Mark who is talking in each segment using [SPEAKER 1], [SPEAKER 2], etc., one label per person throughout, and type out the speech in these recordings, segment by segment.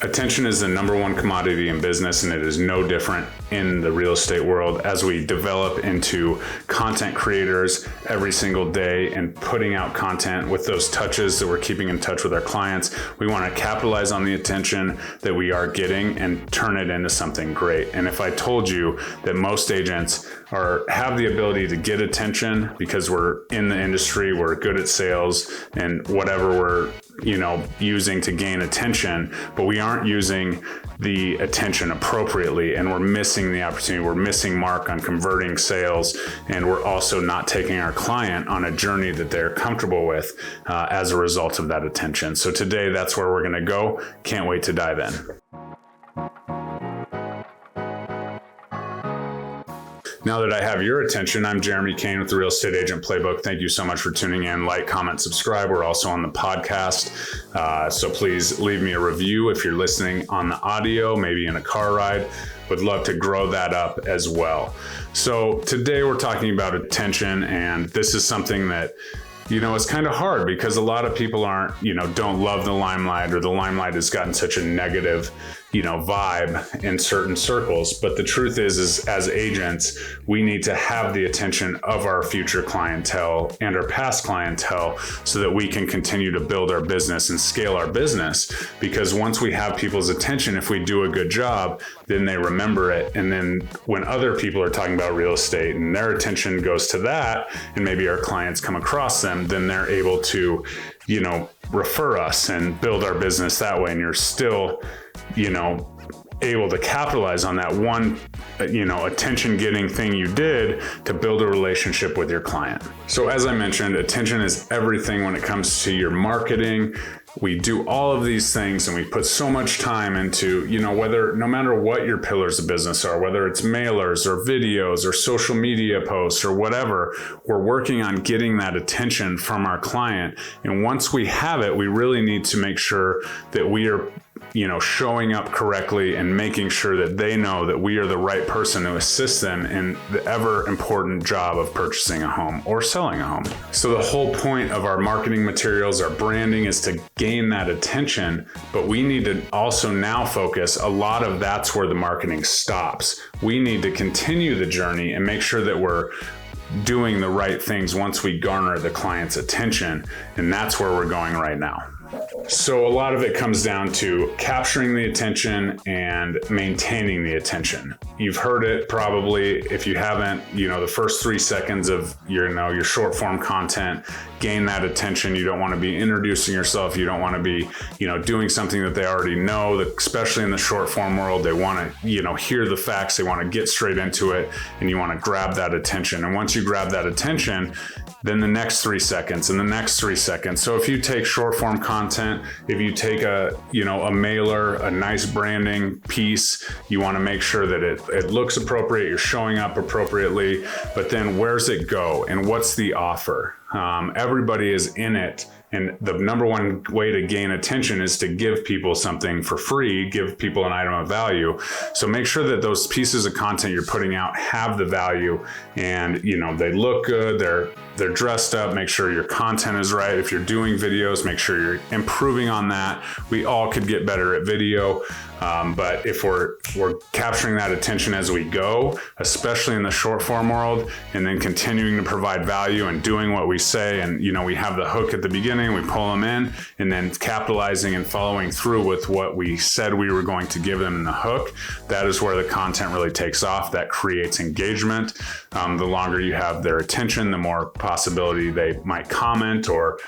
[SPEAKER 1] Attention is the number one commodity in business, and it is no different in the real estate world. As we develop into content creators every single day and putting out content with those touches that we're keeping in touch with our clients, we want to capitalize on the attention that we are getting and turn it into something great. And if I told you that most agents have the ability to get attention because we're in the industry, we're good at sales and whatever we're using to gain attention, but we aren't using the attention appropriately, and we're missing the opportunity. We're missing mark on converting sales, and we're also not taking our client on a journey that they're comfortable with as a result of that attention. So today, that's where we're going to go. Can't wait to dive in. Now that I have your attention, I'm Jeremy Kane with the Real Estate Agent Playbook. Thank you so much for tuning in. Like, comment, subscribe. We're also on the podcast. So please leave me a review if you're listening on the audio, maybe in a car ride. Would love to grow that up as well. So today we're talking about attention, and this is something that it's kind of hard because a lot of people don't love the limelight, or the limelight has gotten such a negative, vibe in certain circles. But the truth is as agents, we need to have the attention of our future clientele and our past clientele so that we can continue to build our business and scale our business. Because once we have people's attention, if we do a good job, then they remember it. And then when other people are talking about real estate and their attention goes to that, and maybe our clients come across them, then they're able to, refer us and build our business that way. And you're still, able to capitalize on that one, attention getting thing you did to build a relationship with your client. So as I mentioned, attention is everything when it comes to your marketing. We do all of these things and we put so much time into, no matter what your pillars of business are, whether it's mailers or videos or social media posts or whatever, we're working on getting that attention from our client. And once we have it, we really need to make sure that we are showing up correctly and making sure that they know that we are the right person to assist them in the ever important job of purchasing a home or selling a home. So the whole point of our marketing materials, our branding, is to gain that attention, but we need to also now focus. A lot of that's where the marketing stops. We need to continue the journey and make sure that we're doing the right things once we garner the client's attention. And that's where we're going right now. So a lot of it comes down to capturing the attention and maintaining the attention. You've heard it probably. If you haven't, the first 3 seconds of your short form content, gain that attention. You don't want to be introducing yourself. You don't want to be, doing something that they already know, especially in the short form world. They want to, hear the facts. They want to get straight into it, and you want to grab that attention. And once you grab that attention, then the next 3 seconds and the next 3 seconds. So if you take short form content, if you take a mailer, a nice branding piece, you want to make sure that it looks appropriate, you're showing up appropriately, but then where's it go and what's the offer? Everybody is in it. And the number one way to gain attention is to give people something for free, give people an item of value. So make sure that those pieces of content you're putting out have the value and, they look good, they're dressed up, make sure your content is right. If you're doing videos, make sure you're improving on that. We all could get better at video. But if we're capturing that attention as we go, especially in the short form world, and then continuing to provide value and doing what we say, and we have the hook at the beginning, we pull them in, and then capitalizing and following through with what we said we were going to give them in the hook, that is where the content really takes off. That creates engagement. The longer you have their attention, the more possibility they might comment or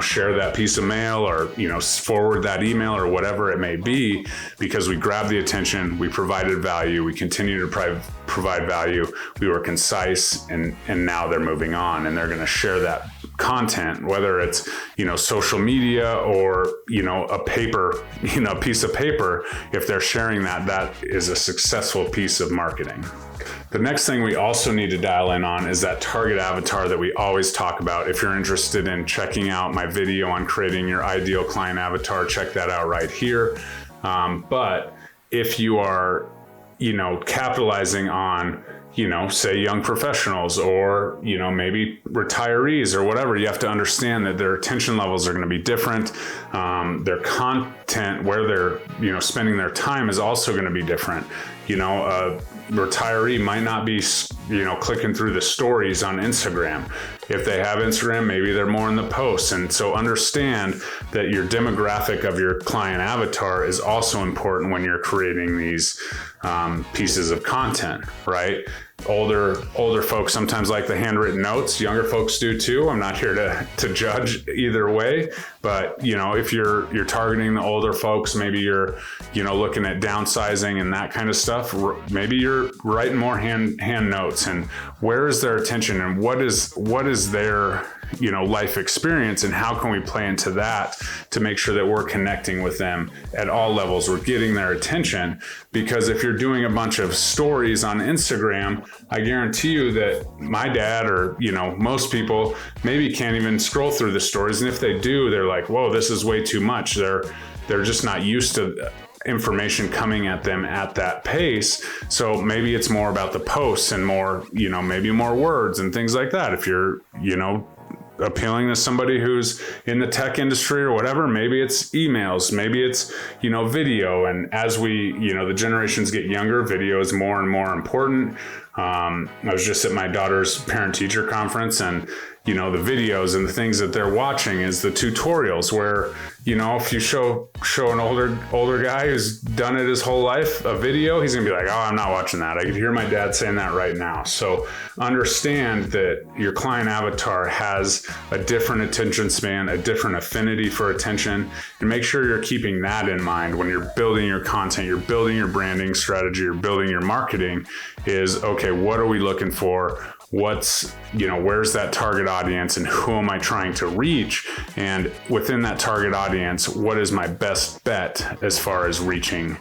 [SPEAKER 1] share that piece of mail or, forward that email or whatever it may be, because we grabbed the attention, we provided value, we continue to provide value, we were concise, and now they're moving on and they're going to share that content, whether it's, social media or, a paper, piece of paper. If they're sharing that is a successful piece of marketing. The next thing we also need to dial in on is that target avatar that we always talk about. If you're interested in checking out my video on creating your ideal client avatar, check that out right here. But if you are, capitalizing on, say young professionals or, maybe retirees or whatever. You have to understand that their attention levels are going to be different. Their content, where they're, spending their time is also going to be different. A retiree might not be, clicking through the stories on Instagram. If they have Instagram, maybe they're more in the posts. And so understand that your demographic of your client avatar is also important when you're creating these pieces of content, right? Older folks sometimes like the handwritten notes. Younger folks do too. I'm not here to judge either way, but if you're targeting the older folks, maybe you're looking at downsizing and that kind of stuff. Maybe you're writing more hand notes, and where is their attention, and what is their life experience, and how can we play into that to make sure that we're connecting with them at all levels. We're getting their attention, because if you're doing a bunch of stories on Instagram, I guarantee you that my dad or most people maybe can't even scroll through the stories, and if they do, they're like, whoa, this is way too much. They're just not used to information coming at them at that pace. So maybe it's more about the posts and more, maybe more words and things like that. If you're, appealing to somebody who's in the tech industry or whatever, maybe it's emails, maybe it's, video. And as we, the generations get younger, video is more and more important. I was just at my daughter's parent-teacher conference, and the videos and the things that they're watching is the tutorials where, if you show an older guy who's done it his whole life, a video, he's gonna be like, oh, I'm not watching that. I could hear my dad saying that right now. So understand that your client avatar has a different attention span, a different affinity for attention, and make sure you're keeping that in mind when you're building your content, you're building your branding strategy, you're building your marketing is, okay, what are we looking for? What's, where's that target audience, and who am I trying to reach? And within that target audience, what is my best bet as far as reaching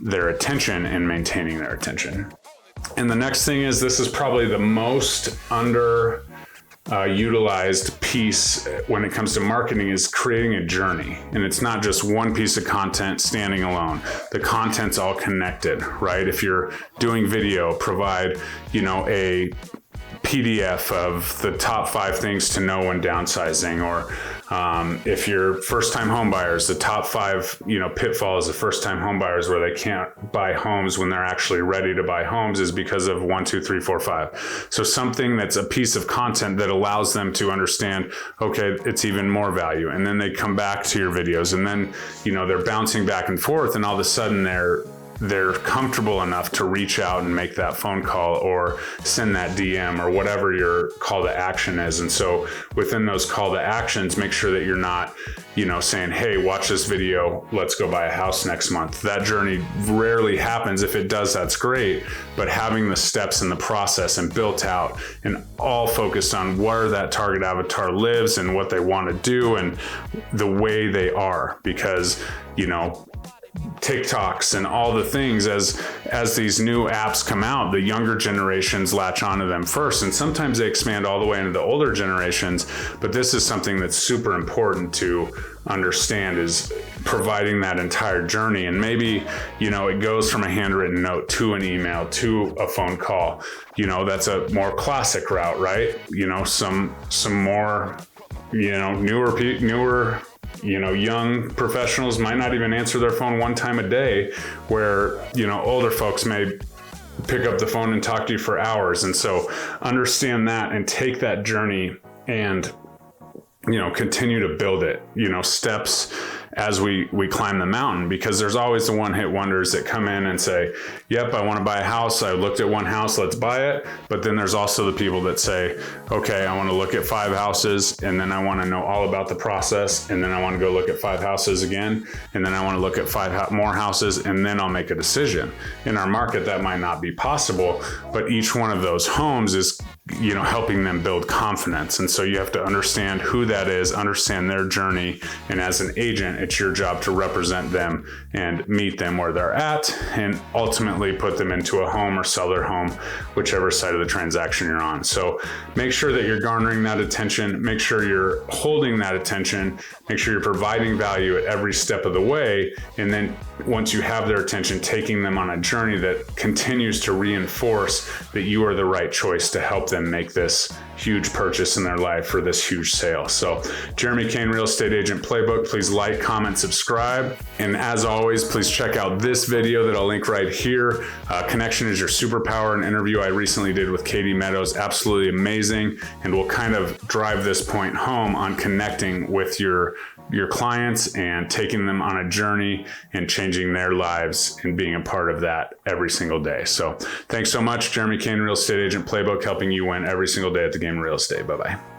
[SPEAKER 1] their attention and maintaining their attention? And the next thing is, this is probably the most utilized piece when it comes to marketing, is creating a journey. And it's not just one piece of content standing alone. The content's all connected, right? If you're doing video, provide, a PDF of the top 5 things to know when downsizing, or if you're first-time home buyers, the top 5, pitfalls of first-time home buyers where they can't buy homes when they're actually ready to buy homes is because of 1, 2, 3, 4, 5. So something that's a piece of content that allows them to understand, okay, it's even more value. And then they come back to your videos, and then, they're bouncing back and forth, and all of a sudden they're comfortable enough to reach out and make that phone call or send that DM or whatever your call to action is. And so within those call to actions, make sure that you're not, saying, hey, watch this video, let's go buy a house next month. That journey rarely happens. If it does, that's great. But having the steps in the process and built out and all focused on where that target avatar lives and what they want to do and the way they are, because, TikToks and all the things, as these new apps come out, the younger generations latch onto them first, and sometimes they expand all the way into the older generations. But this is something that's super important to understand, is providing that entire journey. And maybe, it goes from a handwritten note to an email to a phone call. That's a more classic route, right? Some more, newer young professionals might not even answer their phone one time a day, where, older folks may pick up the phone and talk to you for hours. And so understand that and take that journey and, continue to build it, steps as we climb the mountain, because there's always the one-hit wonders that come in and say, yep, I want to buy a house. I looked at one house, let's buy it. But then there's also the people that say, okay, I want to look at 5 houses, and then I want to know all about the process, and then I want to go look at 5 houses again, and then I want to look at 5 more houses, and then I'll make a decision. In our market, that might not be possible, but each one of those homes is, helping them build confidence. And so you have to understand who that is, understand their journey, and as an agent, it's your job to represent them and meet them where they're at, and ultimately put them into a home or sell their home, whichever side of the transaction you're on. So make sure that you're garnering that attention, make sure you're holding that attention, make sure you're providing value at every step of the way, and then once you have their attention, taking them on a journey that continues to reinforce that you are the right choice to help them make this huge purchase in their life or this huge sale. So Jeremy Kane, Real Estate Agent Playbook, please like, comment, subscribe. And as always, please check out this video that I'll link right here. Connection is your superpower, an interview I recently did with Katie Meadows, absolutely amazing. And we'll kind of drive this point home on connecting with your clients and taking them on a journey and changing their lives and being a part of that every single day. So thanks so much. Jeremy Kane, Real Estate Agent Playbook, helping you win every single day at the game of real estate. Bye-bye.